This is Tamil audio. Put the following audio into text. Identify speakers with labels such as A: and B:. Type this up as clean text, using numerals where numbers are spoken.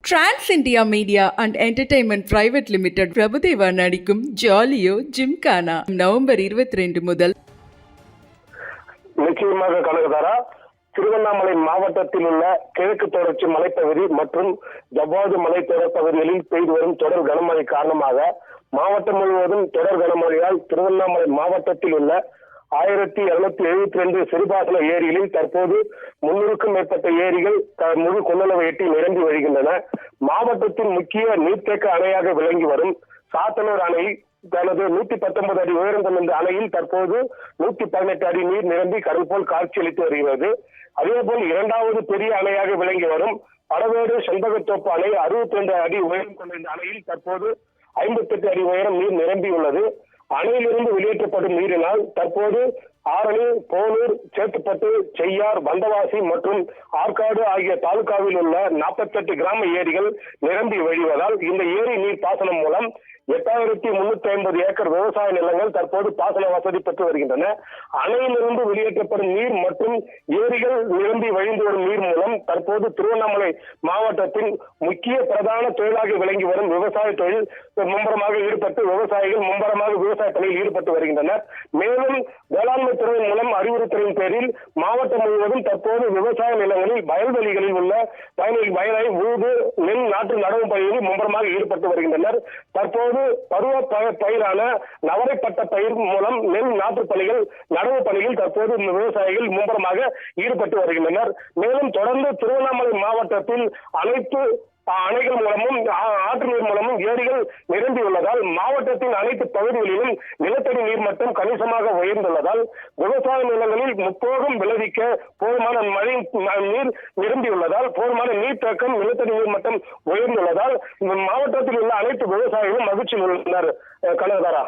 A: Trans India media and entertainment private limited Prabhudeva நடிக்கும் ஜாலியோ ஜிம்கானா நவம்பர் 22 முதல்.
B: நிச்சயமாக கனகதாரா, திருவண்ணாமலை மாவட்டத்தில் உள்ள கிழக்கு தொடர்ச்சி மலைப்பகுதி மற்றும் ஜவ்வாது மலைத்தொடர் பகுதிகளில் பெய்து வரும் தொடர் கனமழை காரணமாக மாவட்டம் முழுவதும் தொடர் கனமழையால் திருவண்ணாமலை மாவட்டத்தில் உள்ள 1272 சிறுபாசன ஏரிகளில் தற்போது 300க்கும் மேற்பட்ட ஏரிகள் முழு கொள்ளளவை எட்டி நிரம்பி வருகின்றன. மாவட்டத்தின் முக்கிய நீர்த்தேக்க அணையாக விளங்கி வரும் சாத்தனூர் அணை தனது 119 அடி உயரம் கொண்ட இந்த அணையில் தற்போது 118 அடி நீர் நிரம்பி கடல் போல் காட்சியளித்து வருகிறது. அதேபோல் இரண்டாவது பெரிய அணையாக விளங்கி வரும் படவேடு செண்பகத்தோப்பு அணை 62 அடி உயரம் கொண்ட இந்த அணையில் தற்போது 58 அடி உயரம் நீர் நிரம்பியுள்ளது. அணையிலிருந்து வெளியேற்றப்படும் நீரினால் தற்போது ஆரணி, போலூர், சேத்துப்பட்டு, செய்யார், வந்தவாசி மற்றும் ஆற்காடு ஆகிய தாலுகாவில் உள்ள 48 கிராம ஏரிகள் நிரம்பி வழிவதால் இந்த ஏரி நீர் பாசனம் மூலம் 8350 ஏக்கர் விவசாய நிலங்கள் தற்போது பாசன வசதி பெற்று வருகின்றன. அணையிலிருந்து வெளியேற்றப்படும் நீர் மற்றும் ஏரிகள் நிரம்பி வழிந்து வரும் நீர் மூலம் தற்போது திருவண்ணாமலை மாவட்டத்தின் முக்கிய பிரதான தொழிலாக விளங்கி வரும் விவசாய தொழில் மும்முரமாக ஈடுபட்டு விவசாயிகள் மும்முரமாக விவசாய பணியில் ஈடுபட்டு வருகின்றனர். மேலும் வேளாண்மை துறையின் மூலம் அறிவுறுத்தலின் பேரில் மாவட்டம் முழுவதும் தற்போது விவசாய நிலங்களில் வயல்வெளிகளில் உள்ள வயலை உழுது நெல் நாற்று நடவு பணியில் மும்முரமாக ஈடுபட்டு வருகின்றனர். தற்போது பருவ பயிரான நவரைப்பட்ட பயிர் மூலம் நெல் நாற்று பணிகள் நடவு பணியில் தற்போது விவசாயிகள் மும்முரமாக ஈடுபட்டு வருகின்றனர். மேலும் தொடர்ந்து திருவண்ணாமலை மாவட்டத்தில் அனைத்து அணைகள் மூலமும் ஆற்று நீர் மூலமும் ஏரிகள் நிரம்பியுள்ளதால் மாவட்டத்தின் அனைத்து பகுதிகளிலும் நிலத்தடி நீர் மட்டம் கணிசமாக உயர்ந்துள்ளதால் விவசாய நிலங்களில் முப்போகம் விளைவிக்க போதுமான மழை நீர் நிரம்பியுள்ளதால் போதுமான நீர் தேக்கம் நிலத்தடி நீர் மட்டம் உயர்ந்துள்ளதால் மாவட்டத்தில் உள்ள அனைத்து விவசாயிகளும் மகிழ்ச்சியில் உள்ளனர். கனகதாரா.